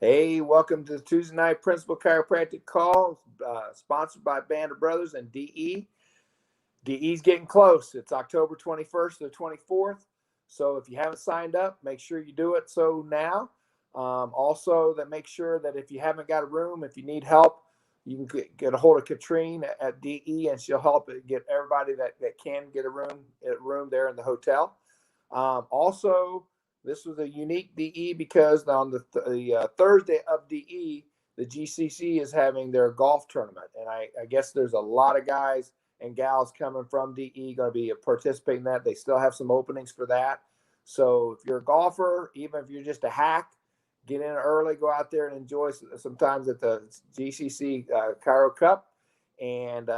Hey, welcome to the Tuesday Night Principal Chiropractic Call, sponsored by Band of Brothers and DE. DE's getting close. It's October 21st to the 24th. So if you haven't signed up, make sure you do it so now. Also, that make sure that if you haven't got a room, if you need help, you can get a hold of Katrine at DE, and she'll help get everybody that can get a room there in the hotel. Also, this was a unique DE because on the Thursday of DE, the GCC is having their golf tournament. And I guess there's a lot of guys and gals coming from DE going to be participating in that. They still have some openings for that. So if you're a golfer, even if you're just a hack, get in early, go out there and enjoy sometimes at the GCC Chiro Cup. And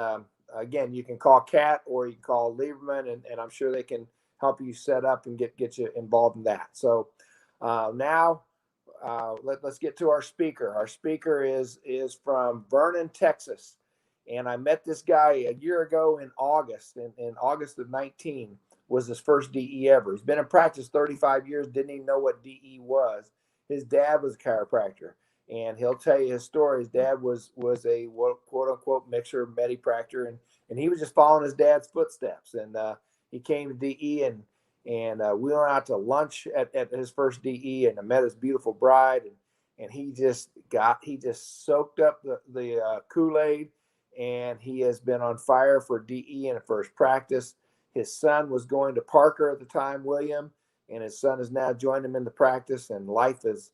again, you can call Kat or you can call Lieberman, and I'm sure they can help you set up and get you involved in that. So now let's get to our speaker. Our speaker is from Vernon, Texas. And I met this guy a year ago in August. In August of 19 was his first DE ever. He's been in practice 35 years, didn't even know what DE was. His dad was a chiropractor. And he'll tell you his story. His dad was a quote unquote mixer medipractor, and he was just following his dad's footsteps. And he came to DE, and we went out to lunch at his first DE, and I met his beautiful bride, and he just soaked up the Kool-Aid, and he has been on fire for DE and for his practice. His son was going to Parker at the time, William, and his son has now joined him in the practice, and life has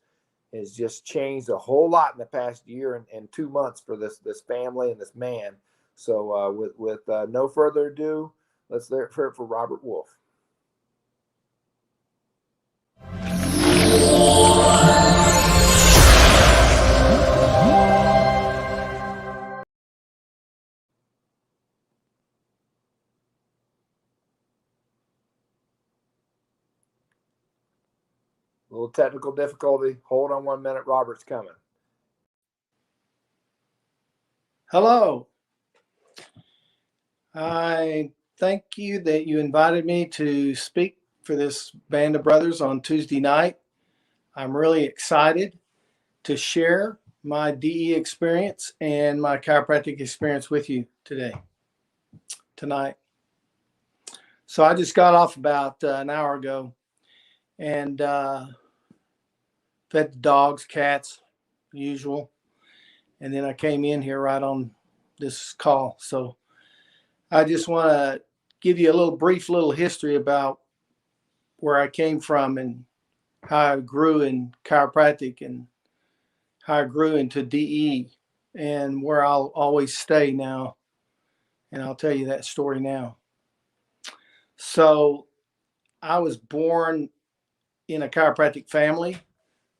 just changed a whole lot in the past year and 2 months for this family and this man. So with no further ado, let's hear it for Robert Wolff. A little technical difficulty. Hold on 1 minute. Robert's coming. Hello. I thank you that you invited me to speak for this Band of Brothers on Tuesday night. I'm really excited to share my DE experience and my chiropractic experience with you tonight. So I just got off about an hour ago and fed the dogs, cats, usual. And then I came in here right on this call. So I just want to give you a brief history about where I came from and how I grew in chiropractic and how I grew into DE and where I'll always stay now. And I'll tell you that story now. So I was born in a chiropractic family.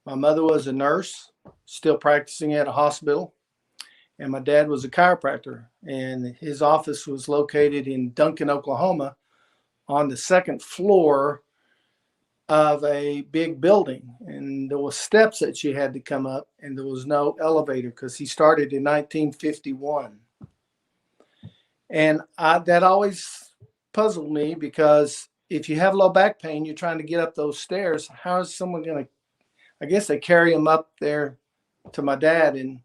My mother was a nurse, still practicing at a hospital. And my dad was a chiropractor, and his office was located in Duncan, Oklahoma, on the second floor of a big building. And there were steps that you had to come up, and there was no elevator because he started in 1951. And that always puzzled me because if you have low back pain, you're trying to get up those stairs. How is someone going to, I guess they carry him up there to my dad and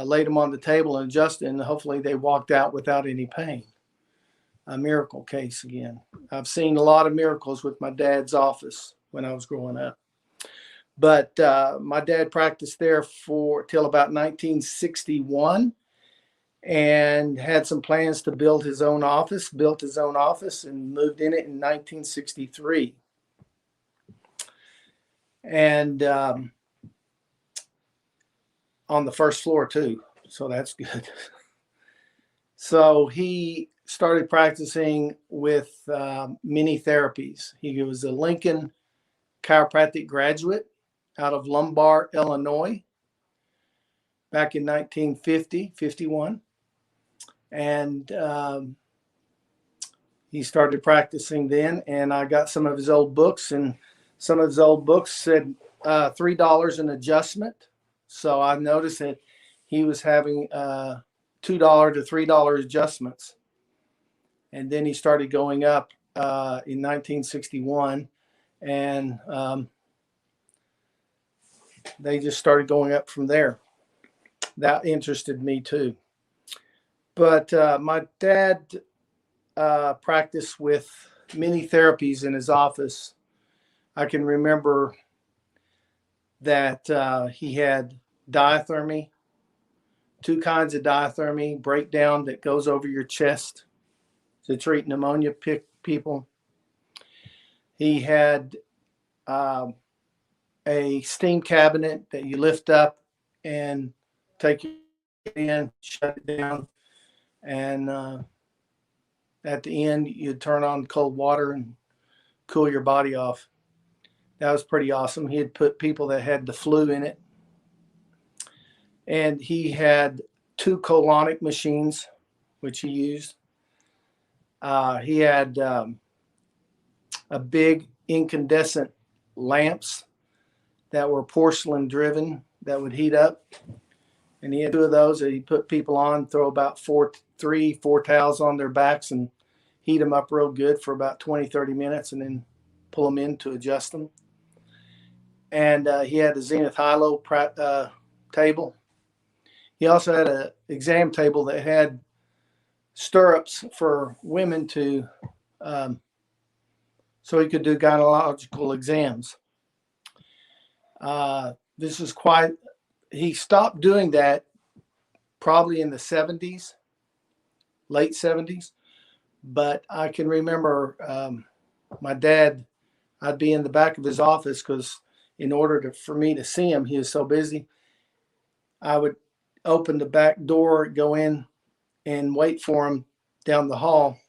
laid him on the table and adjusted, and hopefully they walked out without any pain. A miracle case again. I've seen a lot of miracles with my dad's office when I was growing up. But my dad practiced there till about 1961 and had some plans to built his own office and moved in it in 1963. And on the first floor too. So that's good. So he started practicing with many therapies. He was a Lincoln chiropractic graduate out of Lombard, Illinois, back in 1951. And he started practicing then. And I got some of his old books, and some of his old books said $3 an adjustment. So I noticed that he was having $2 to $3 adjustments. And then he started going up in 1961. And they just started going up from there. That interested me too. But my dad practiced with many therapies in his office. I can remember that he had diathermy, two kinds of diathermy, breakdown that goes over your chest to treat pneumonia people. He had a steam cabinet that you lift up and take it in, shut it down, and at the end you'd turn on cold water and cool your body off. That was pretty awesome. He had put people that had the flu in it. And he had two colonic machines, which he used. He had a big incandescent lamps that were porcelain driven that would heat up. And he had two of those that he put people on, throw about four towels on their backs and heat them up real good for about 20, 30 minutes and then pull them in to adjust them. And he had a Zenith Hilo table. He also had an exam table that had stirrups for women to, so he could do gynecological exams. This was quite, he stopped doing that probably in the 70s, late 70s. But I can remember my dad, I'd be in the back of his office because in order for me to see him, he was so busy. I would open the back door, go in and wait for him down the hall.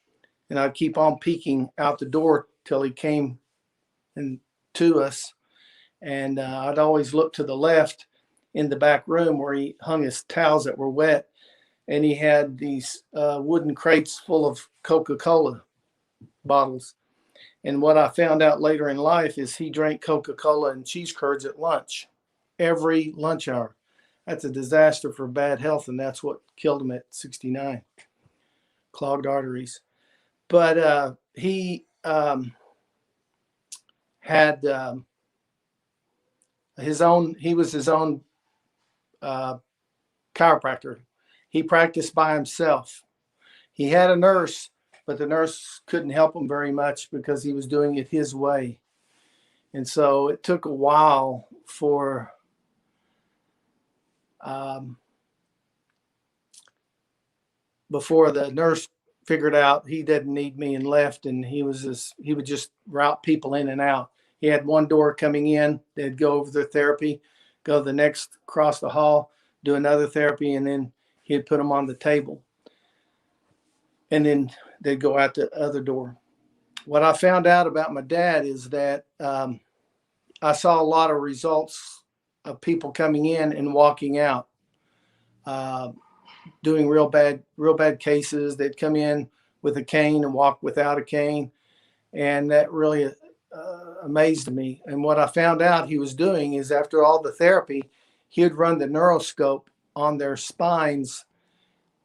And I'd keep on peeking out the door till he came and to us. And I'd always look to the left in the back room where he hung his towels that were wet. And he had these wooden crates full of Coca-Cola bottles. And what I found out later in life is he drank Coca-Cola and cheese curds at lunch, every lunch hour. That's a disaster for bad health, and that's what killed him at 69, clogged arteries. But he had his own, he was his own chiropractor. He practiced by himself. He had a nurse, but the nurse couldn't help him very much because he was doing it his way. And so it took a while for before the nurse figured out he didn't need me and left, and he would just route people in and out. He had one door coming in, they'd go over their therapy, go the next across the hall, do another therapy, and then he'd put them on the table. And then they'd go out the other door. What I found out about my dad is that I saw a lot of results of people coming in and walking out, doing real bad cases. They'd come in with a cane and walk without a cane. And that really amazed me. And what I found out he was doing is after all the therapy, he would run the neuroscope on their spines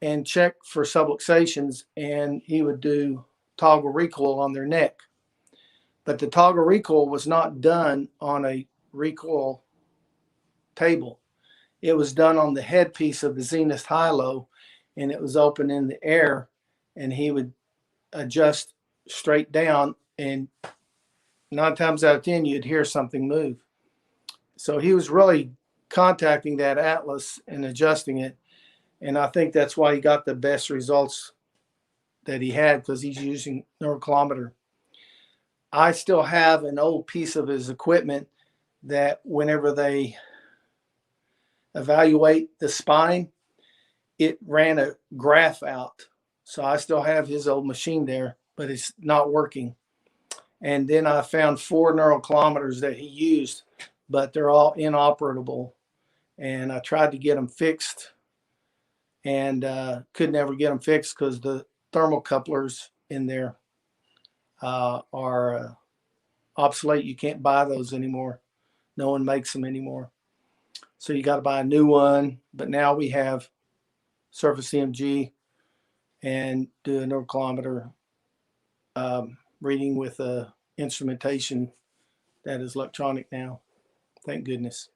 and check for subluxations, and he would do toggle recoil on their neck. But the toggle recoil was not done on a recoil table. It was done on the headpiece of the Zenith Hilo, and it was open in the air, and he would adjust straight down, and 9 times out of 10, you'd hear something move. So he was really contacting that atlas and adjusting it. And I think that's why he got the best results that he had, because he's using neuroclimeter. I still have an old piece of his equipment that whenever they evaluate the spine, it ran a graph out. So I still have his old machine there, but it's not working. And then I found 4 neuroclimeters that he used, but they're all inoperable. And I tried to get them fixed and could never get them fixed because the thermocouplers in there are obsolete. You can't buy those anymore. No one makes them anymore. So you got to buy a new one. But now we have Surface EMG and do a neuroclimeter reading with instrumentation that is electronic now. Thank goodness.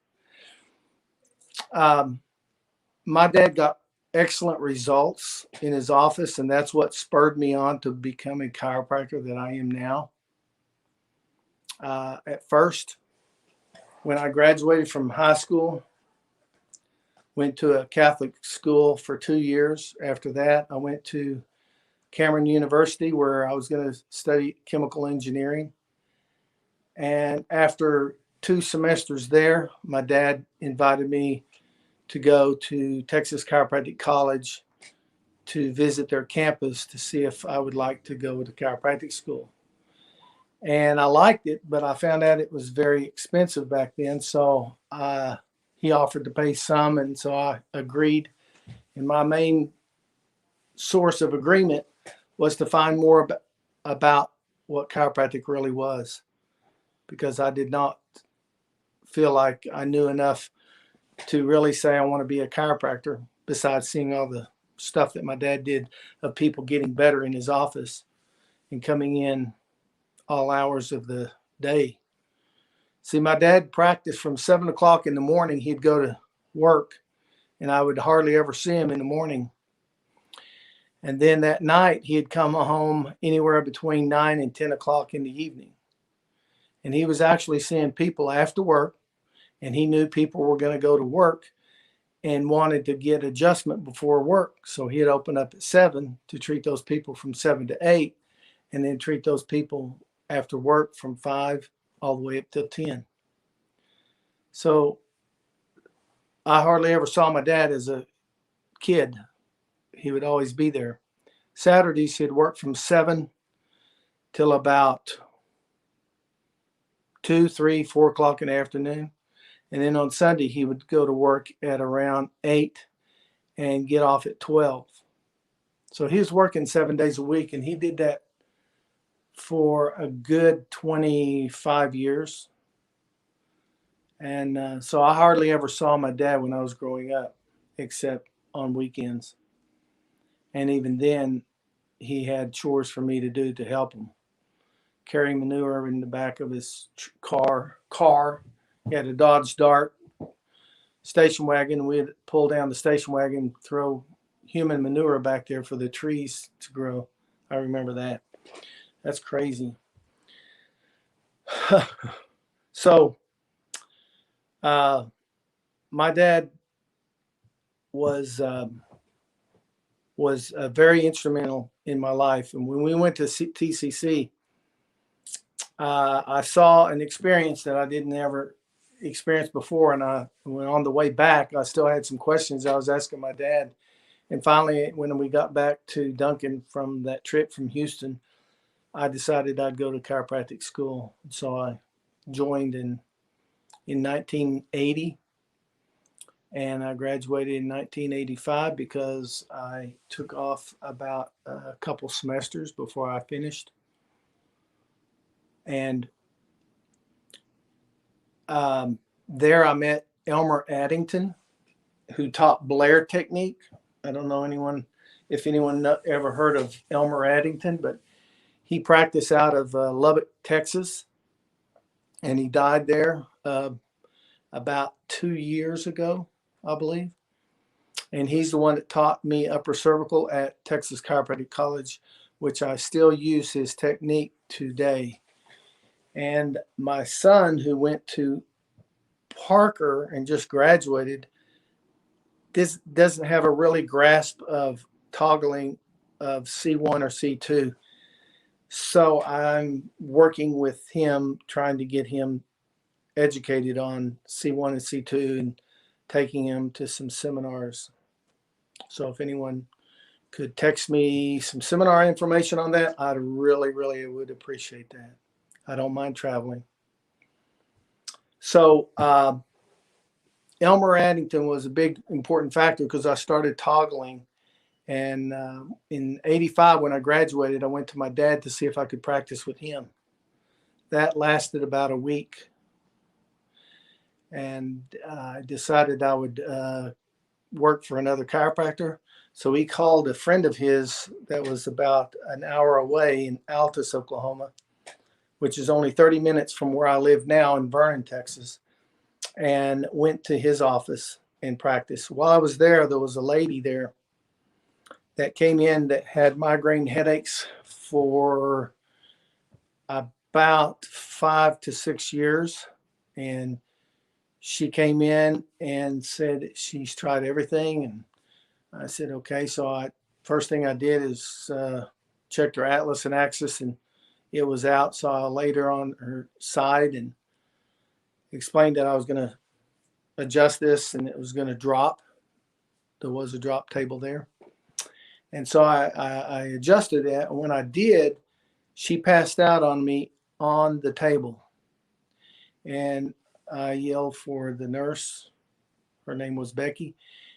My dad got excellent results in his office, and that's what spurred me on to become a chiropractor that I am now. At first, when I graduated from high school, went to a Catholic school for 2 years. After that, I went to Cameron University where I was going to study chemical engineering. And after 2 semesters there, my dad invited me to go to Texas Chiropractic College to visit their campus to see if I would like to go to chiropractic school. And I liked it, but I found out it was very expensive back then. So he offered to pay some, and so I agreed. And my main source of agreement was to find more about what chiropractic really was, because I did not feel like I knew enough to really say I want to be a chiropractor, besides seeing all the stuff that my dad did of people getting better in his office and coming in all hours of the day. See, my dad practiced from 7 o'clock in the morning. He'd go to work, and I would hardly ever see him in the morning. And then that night, he'd come home anywhere between 9 and 10 o'clock in the evening. And he was actually seeing people after work, and he knew people were going to go to work and wanted to get adjustment before work. So he'd open up at 7 to treat those people from 7 to 8, and then treat those people after work from 5 all the way up till 10. So I hardly ever saw my dad as a kid. He would always be there. Saturdays, he'd work from 7 till about 2, 3, 4 o'clock in the afternoon. And then on Sunday, he would go to work at around 8 and get off at 12. So he was working 7 days a week, and he did that for a good 25 years. And so I hardly ever saw my dad when I was growing up, except on weekends. And even then, he had chores for me to do to help him. Carrying manure in the back of his car. He had a Dodge Dart station wagon. We'd pull down the station wagon, throw human manure back there for the trees to grow. I remember that. That's crazy. So, my dad was very instrumental in my life. And when we went to TCC, I saw an experience that I didn't ever experience before. And when on the way back, I still had some questions I was asking my dad. And finally, when we got back to Duncan from that trip from Houston, I decided I'd go to chiropractic school. So I joined in 1980. And I graduated in 1985 because I took off about a couple semesters before I finished. And there I met Elmer Addington, who taught Blair technique. I don't know if anyone ever heard of Elmer Addington, but he practiced out of Lubbock, Texas, and he died there about 2 years ago, I believe. And he's the one that taught me upper cervical at Texas Chiropractic College, which I still use his technique today. And my son, who went to Parker and just graduated, this doesn't have a really grasp of toggling of C1 or C2. So I'm working with him, trying to get him educated on C1 and C2 and taking him to some seminars. So if anyone could text me some seminar information on that, I'd really, really would appreciate that. I don't mind traveling. So Elmer Addington was a big important factor because I started toggling. And in 85, when I graduated, I went to my dad to see if I could practice with him. That lasted about a week. And I decided I would work for another chiropractor. So he called a friend of his that was about an hour away in Altus, Oklahoma, which is only 30 minutes from where I live now in Vernon, Texas, and went to his office. and practice. While I was there was a lady there that came in that had migraine headaches for about 5 to 6 years. And she came in and said she's tried everything. And I said, okay. So first thing I did is checked her atlas and axis, and it was out. So I laid her on her side and explained that I was going to adjust this and it was going to drop. There was a drop table there. And so I adjusted it. And when I did, she passed out on me on the table. And I yelled for the nurse. Her name was Becky.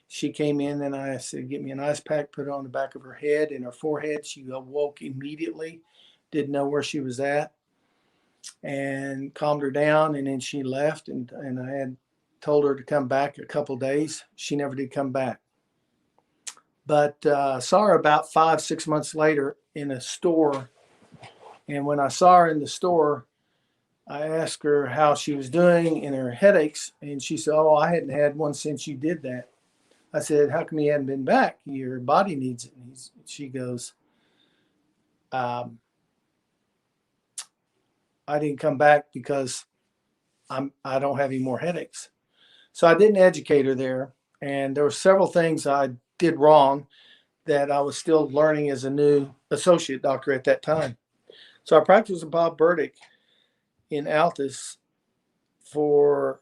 She came in and I said, get me an ice pack, put it on the back of her head and her forehead. She awoke immediately, didn't know where she was at, and calmed her down. And then she left, and I had told her to come back a couple of days. She never did come back. But I saw her about 5-6 months later in a store. And when I saw her in the store, I asked her how she was doing and her headaches. And she said, oh, I hadn't had one since you did that. I said, how come you hadn't been back? Your body needs it. And she goes, I didn't come back because I don't have any more headaches. So I didn't educate her there. And there were several things I did wrong that I was still learning as a new associate doctor at that time. So I practiced with Bob Burdick in Altus for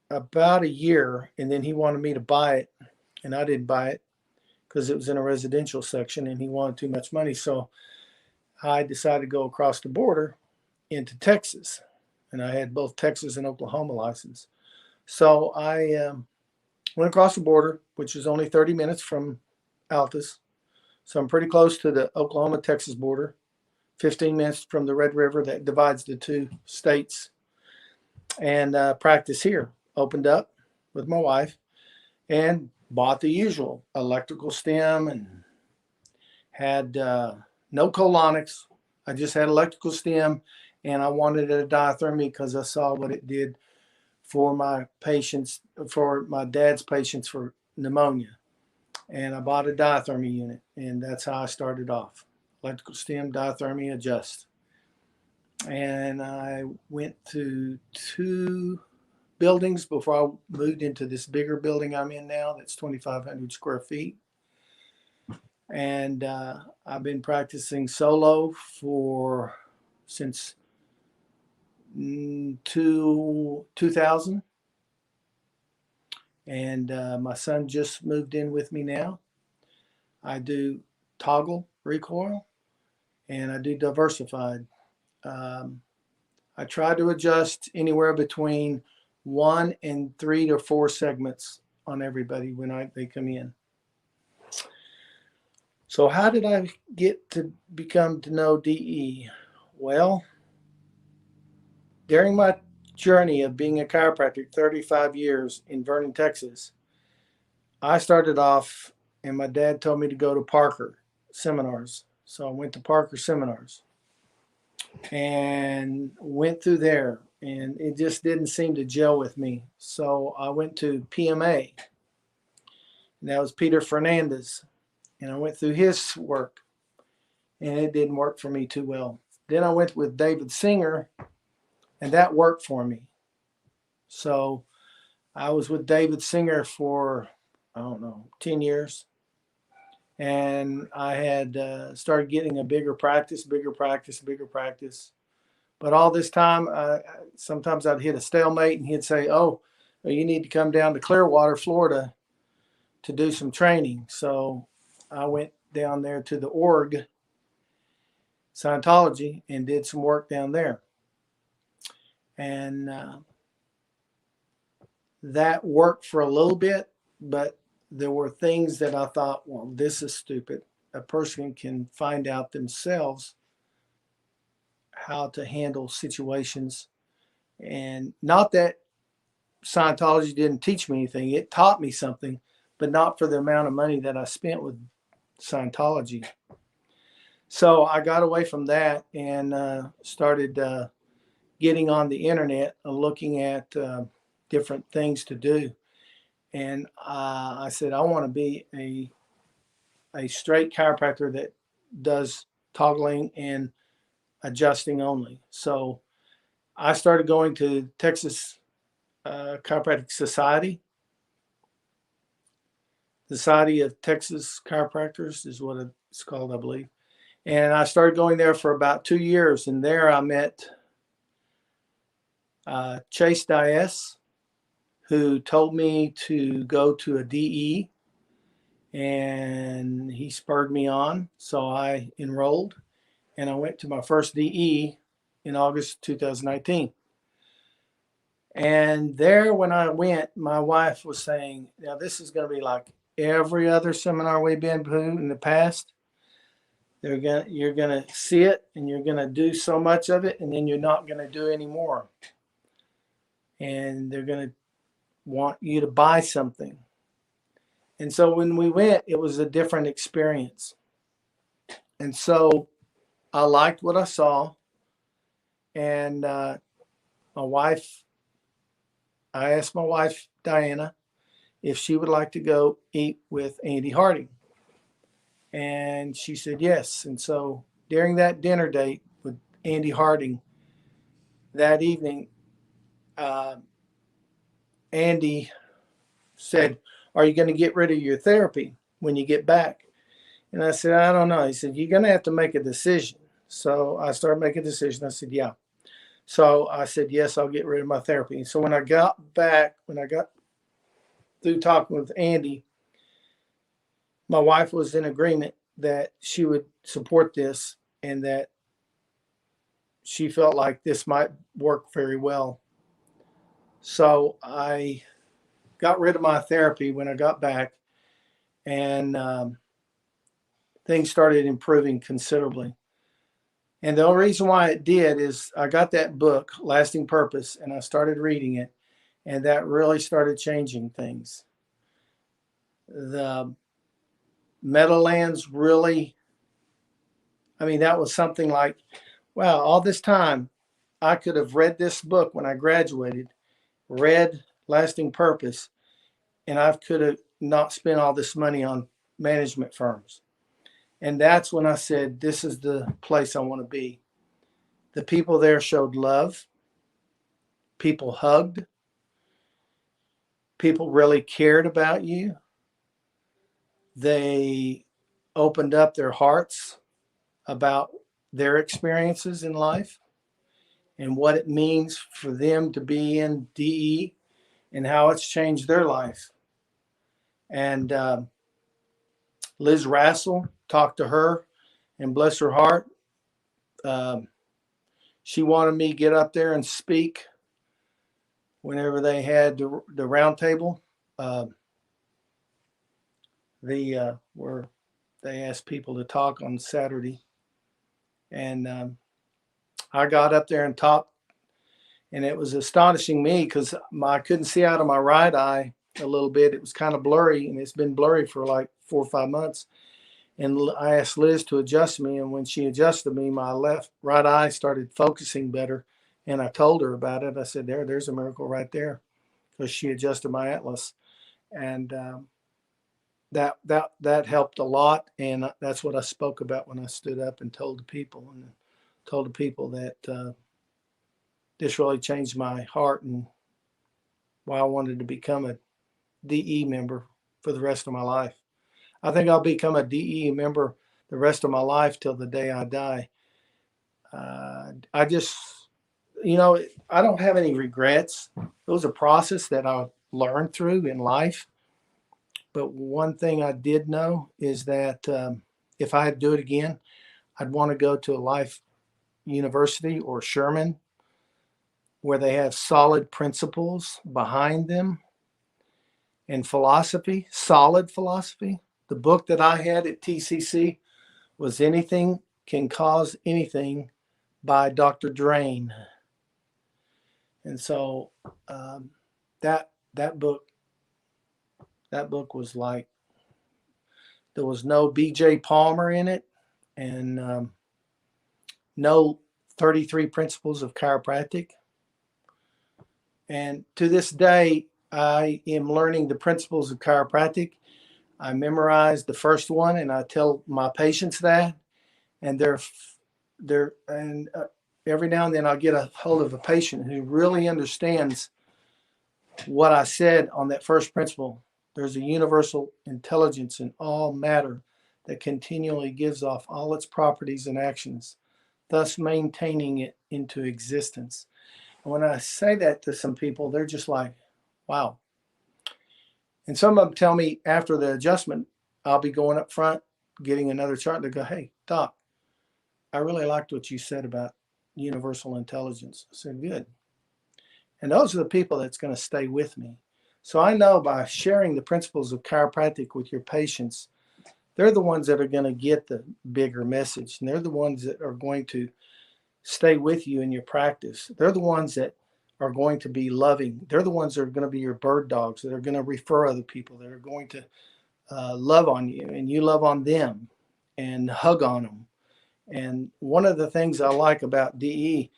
about a year, and then he wanted me to buy it, and I didn't buy it because it was in a residential section and he wanted too much money. So I decided to go across the border into Texas, and I had both Texas and Oklahoma license. So I went across the border, which is only 30 minutes from Altus. So I'm pretty close to the Oklahoma-Texas border, 15 minutes from the Red River that divides the two states, and practice here. Opened up with my wife and bought the usual electrical stem and had no colonics. I just had electrical stem, and I wanted a diathermy because I saw what it did for my patients, for my dad's patients for pneumonia. And I bought a diathermy unit, and that's how I started off. Electrical stem, diathermy, adjust. And I went to 2 buildings before I moved into this bigger building I'm in now that's 2,500 square feet. And I've been practicing solo since 2000. And my son just moved in with me now. I do toggle recoil and I do diversified. I try to adjust anywhere between 1 and 3 to 4 segments on everybody when they come in. So how did I get to become to know DE? Well, during my journey of being a chiropractor, 35 years in Vernon, Texas, I started off and my dad told me to go to Parker seminars. So I went to Parker seminars and went through there, and it just didn't seem to gel with me. So I went to PMA, and that was Peter Fernandez, and I went through his work, and it didn't work for me too well. Then I went with David Singer, and that worked for me. So I was with David Singer for, 10 years. And I had started getting a bigger practice. But all this time, sometimes I'd hit a stalemate and he'd say, oh, you need to come down to Clearwater, Florida to do some training. So I went down there to the org, Scientology, and did some work down there. And that worked for a little bit, but there were things that I thought, well, this is stupid. A person can find out themselves how to handle situations. And not that Scientology didn't teach me anything. It taught me something, but not for the amount of money that I spent with Scientology. So I got away from that and started getting on the internet and looking at different things to do. And I said, I want to be a straight chiropractor that does toggling and adjusting only. So I started going to Texas Chiropractic Society of Texas Chiropractors is what it's called, I believe. And I started going there for about 2 years. And there I met Chase Diaz, who told me to go to a DE, and he spurred me on. So I enrolled, and I went to my first DE in August 2019. And there, when I went, my wife was saying, now this is going to be like every other seminar we've been to in the past. You're gonna see it, and you're gonna do so much of it, and then you're not gonna do any more. And they're gonna want you to buy something. And so when we went, it was a different experience. And so I liked what I saw. And my wife, I asked my wife, Diana, if she would like to go eat with Andy Harding. And she said yes. And so during that dinner date with Andy Harding that evening, Andy said, are you going to get rid of your therapy when you get back? And I said, I don't know. He said, you're going to have to make a decision. So I started making a decision. I said, yeah. So I said, yes, I'll get rid of my therapy. And so when I got through talking with Andy, my wife was in agreement that she would support this and that she felt like this might work very well. So I got rid of my therapy when I got back, and things started improving considerably. And the only reason why it did is I got that book, Lasting Purpose, and I started reading it, and that really started changing things. The Meadowlands really, I mean, that was something like, wow, all this time I could have read this book when I graduated, read Lasting Purpose, and I could have not spent all this money on management firms. And that's when I said, this is the place I want to be. The people there showed love. People hugged. People really cared about you. They opened up their hearts about their experiences in life and what it means for them to be in DE and how it's changed their life. And Liz Rassel, talked to her, and bless her heart, she wanted me to get up there and speak whenever they had the round table, where they asked people to talk on Saturday. And I got up there and talked, and it was astonishing me because I couldn't see out of my right eye a little bit. It was kind of blurry, and it's been blurry for like 4 or 5 months. And I asked Liz to adjust me, and when she adjusted me, my right eye started focusing better. And I told her about it. I said, there's a miracle right there, because she adjusted my atlas. And that helped a lot. And that's what I spoke about when I stood up and told the people that this really changed my heart and why I wanted to become a DE member for the rest of my life. I think I'll become a DE member the rest of my life till the day I die. I just, I don't have any regrets. It was a process that I learned through in life. But one thing I did know is that if I had to do it again, I'd want to go to a life university or Sherman where they have solid principles behind them and philosophy, solid philosophy. The book that I had at TCC was Anything Can Cause Anything by Dr. Drain. And so that book was like, there was no BJ Palmer in it, and no 33 Principles of Chiropractic. And to this day, I am learning the principles of chiropractic. I memorized the first one, and I tell my patients that, and every now and then I'll get a hold of a patient who really understands what I said on that first principle. There's a universal intelligence in all matter that continually gives off all its properties and actions, thus maintaining it into existence. And when I say that to some people, they're just like, wow. And some of them tell me after the adjustment, I'll be going up front, getting another chart. They go, hey, doc, I really liked what you said about universal intelligence. I said, good. And those are the people that's going to stay with me. So I know by sharing the principles of chiropractic with your patients, they're the ones that are going to get the bigger message. And they're the ones that are going to stay with you in your practice. They're the ones that are going to be loving. They're the ones that are going to be your bird dogs, that are going to refer other people, that are going to love on you, and you love on them and hug on them. And one of the things I like about DE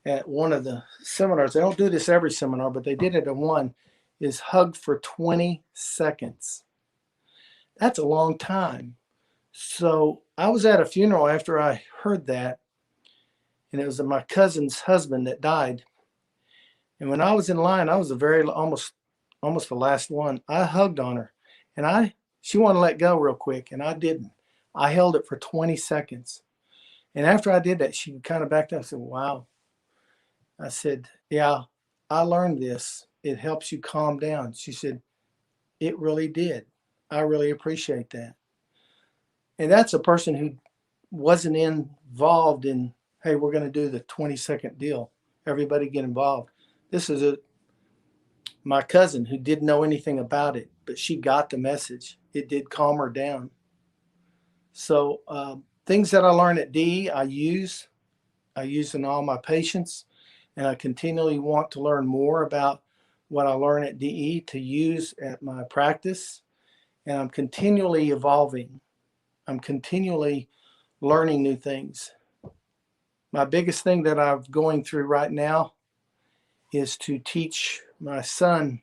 at one of the seminars, they don't do this every seminar, but they did it at one, is hug for 20 seconds. That's a long time. So I was at a funeral after I heard that, and it was my cousin's husband that died. And when I was in line, I was almost the last one. I hugged on her, and she wanted to let go real quick, and I didn't. I held it for 20 seconds. And after I did that, she kind of backed up and said, wow. I said, yeah, I learned this. It helps you calm down. She said, it really did. I really appreciate that. And that's a person who wasn't involved in, hey, we're going to do the 20-second deal. Everybody get involved. This is my cousin who didn't know anything about it, but she got the message. It did calm her down. So things that I learned at DE, I use in all my patients, and I continually want to learn more about what I learn at DE to use at my practice. And I'm continually evolving. I'm continually learning new things. My biggest thing that I'm going through right now is to teach my son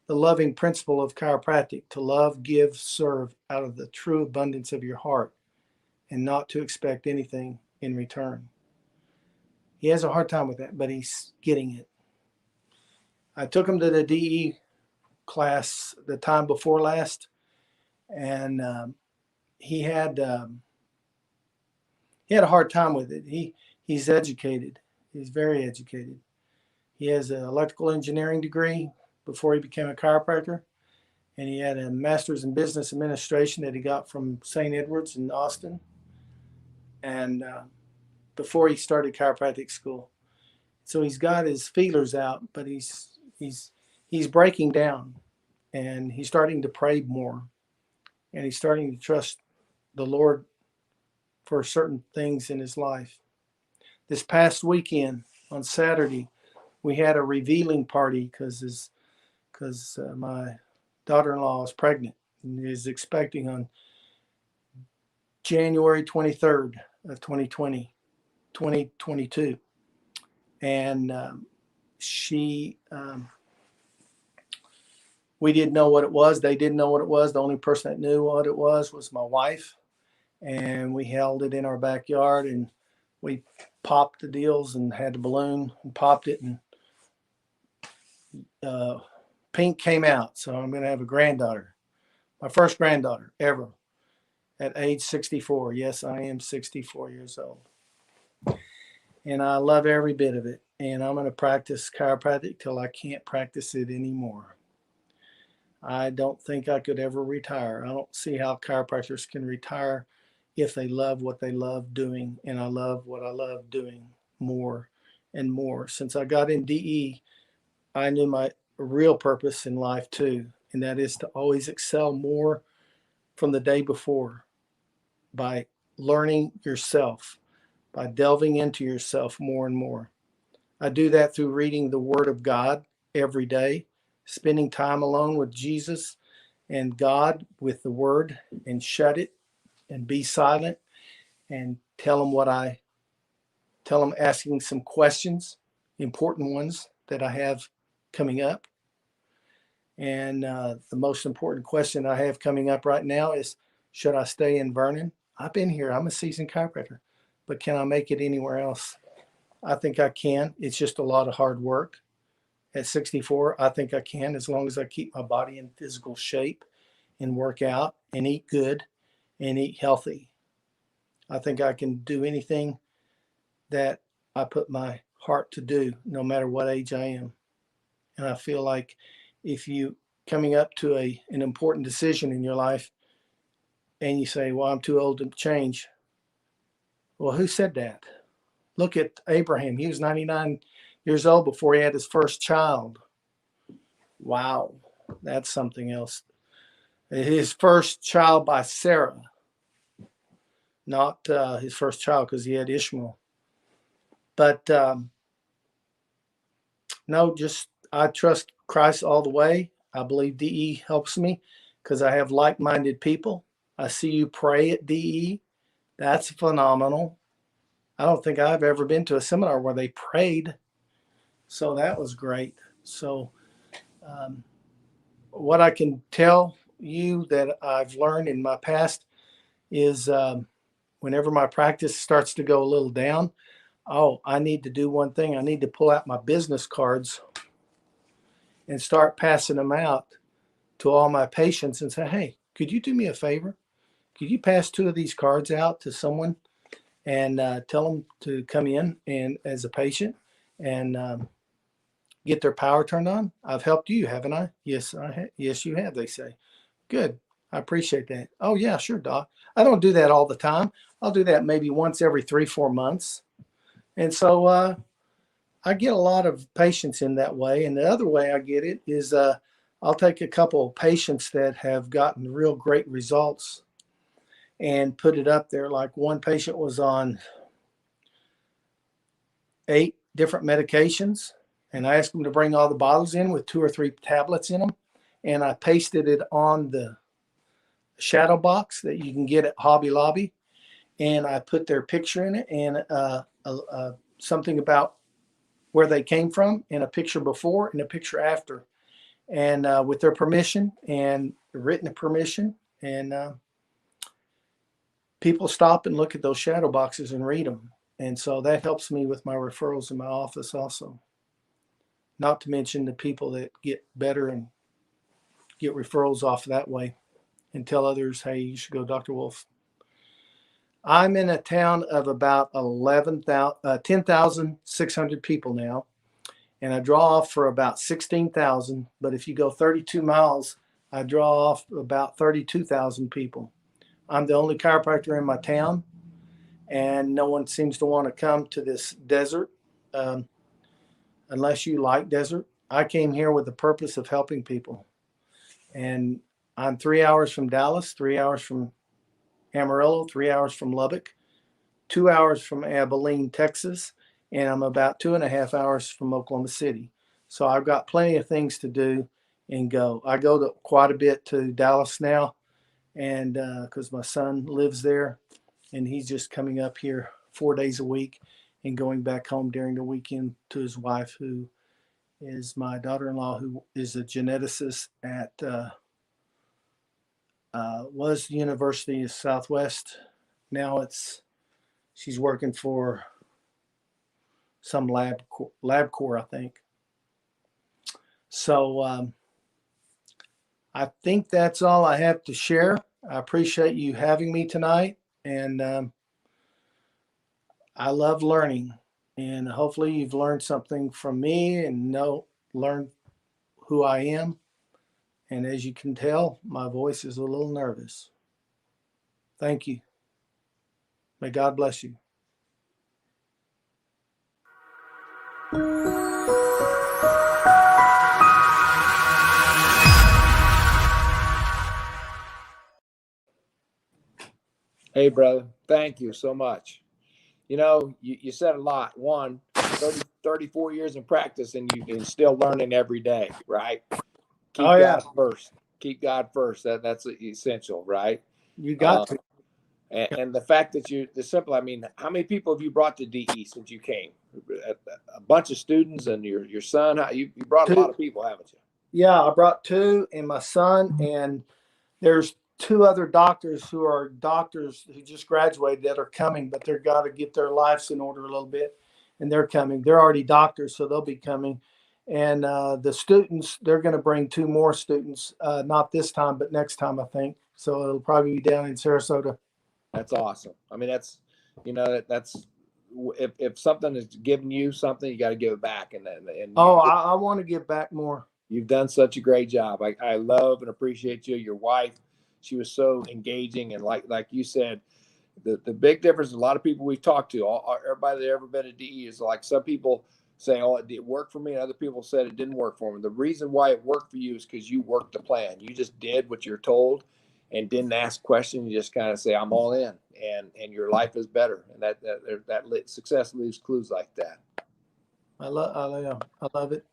the loving principle of chiropractic, to love, give, serve out of the true abundance of your heart and not to expect anything in return. He has a hard time with that, but he's getting it. I took him to the DE class the time before last, and he had a hard time with it. He's educated. He's very educated. He has an electrical engineering degree before he became a chiropractor, and he had a master's in business administration that he got from St. Edward's in Austin, and before he started chiropractic school. So he's got his feelers out, but he's breaking down, and he's starting to pray more, and he's starting to trust the Lord for certain things in his life. This past weekend on Saturday, we had a revealing party because my daughter-in-law is pregnant and is expecting on January 23rd of 2022. And we didn't know what it was. They didn't know what it was. The only person that knew what it was my wife. And we held it in our backyard, and we popped the deals and had the balloon and popped it, and Pink came out. So I'm going to have a granddaughter, my first granddaughter ever at age 64. Yes, I am 64 years old. And I love every bit of it. And I'm going to practice chiropractic till I can't practice it anymore. I don't think I could ever retire. I don't see how chiropractors can retire if they love what they love doing. And I love what I love doing more and more. Since I got in DE, I knew my real purpose in life too. And that is to always excel more from the day before by learning yourself, by delving into yourself more and more. I do that through reading the Word of God every day, spending time alone with Jesus and God with the Word, and shut it and be silent and tell him asking some questions, important ones that I have coming up. And the most important question I have coming up right now is, should I stay in Vernon? I've been here. I'm a seasoned chiropractor, but can I make it anywhere else? I think I can. It's just a lot of hard work. At 64, I think I can, as long as I keep my body in physical shape and work out and eat good and eat healthy. I think I can do anything that I put my heart to do, no matter what age I am. And I feel like if you coming up to an important decision in your life and you say, well, I'm too old to change. Well, who said that? Look at Abraham. He was 99 years old before he had his first child. Wow, that's something else. His first child by Sarah, not his first child because he had Ishmael. But no, just I trust Christ all the way. I believe DE helps me because I have like-minded people. I see you pray at DE. That's phenomenal. I don't think I've ever been to a seminar where they prayed. So that was great. So what I can tell you that I've learned in my past is whenever my practice starts to go a little down, I need to do one thing. I need to pull out my business cards and start passing them out to all my patients and say, hey, could you do me a favor? Could you pass 2 of these cards out to someone and tell them to come in and as a patient and get their power turned on? I've helped you, haven't I? Yes, yes, you have, they say. Good. I appreciate that. Oh, yeah, sure, doc. I don't do that all the time. I'll do that maybe once every 3-4 months. And so I get a lot of patients in that way. And the other way I get it is I'll take a couple of patients that have gotten real great results and put it up there. Like one patient was on 8 different medications, and I asked them to bring all the bottles in with 2 or 3 tablets in them. And I pasted it on the shadow box that you can get at Hobby Lobby. And I put their picture in it and something about where they came from, and a picture before and a picture after, and with their permission and written permission. And people stop and look at those shadow boxes and read them. And so that helps me with my referrals in my office also. Not to mention the people that get better and get referrals off that way and tell others, hey, you should go to Dr. Wolff. I'm in a town of about 10,600 people now, and I draw off for about 16,000. But if you go 32 miles, I draw off about 32,000 people. I'm the only chiropractor in my town, and no one seems to want to come to this desert unless you like desert. I came here with the purpose of helping people. And I'm 3 hours from Dallas, 3 hours from Amarillo, 3 hours from Lubbock, 2 hours from Abilene, Texas, and I'm about 2.5 hours from Oklahoma City. So I've got plenty of things to do and go. I go to quite a bit to Dallas now, and because my son lives there, and he's just coming up here 4 days a week and going back home during the weekend to his wife, who is my daughter-in-law, who is a geneticist at was the University of Southwest. Now she's working for some LabCorp, I think. So I think that's all I have to share. I appreciate you having me tonight, and I love learning. And hopefully you've learned something from me and learn who I am. And as you can tell, my voice is a little nervous. Thank you. May God bless you. Hey, brother, thank you so much. You know, you said a lot. 34 years in practice, and you're still learning every day, right? Keep God first. Keep God first. That's essential, right? You got to. And the fact that the simple, I mean, how many people have you brought to DE since you came? A bunch of students and your son. You brought a lot Two. of people, haven't you? Yeah, I brought two and my son, and there's two other doctors who just graduated that are coming, but they've got to get their lives in order a little bit, and they're coming. They're already doctors, so they'll be coming. And the students, they're going to bring two more students, not this time, but next time, I think. So it'll probably be down in Sarasota. That's awesome. I mean, that's if something is giving you something, you got to give it back. And I want to give back more. You've done such a great job. I love and appreciate you. Your wife, she was so engaging, and like you said, the big difference. A lot of people we've talked to, everybody that ever been at DE is like, some people say, "Oh, it worked for me," and other people said it didn't work for them. The reason why it worked for you is because you worked the plan. You just did what you're told, and didn't ask questions. You just kind of say, "I'm all in," and your life is better. And that success leaves clues like that. I love it,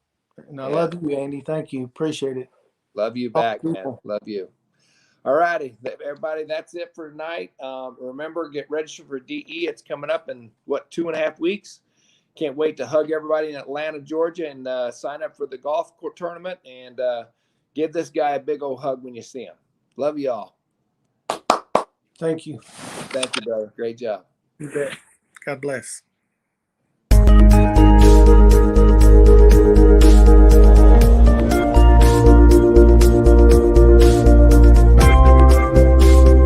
and I love you, Andy. Thank you, appreciate it. Love you back, man. Love you. All righty, everybody, that's it for tonight. Remember, get registered for DE. It's coming up in 2.5 weeks. Can't wait to hug everybody in Atlanta, Georgia, and sign up for the golf court tournament, and give this guy a big old hug when you see him. Love you all. Thank you. Thank you, brother. Great job. You bet. God bless.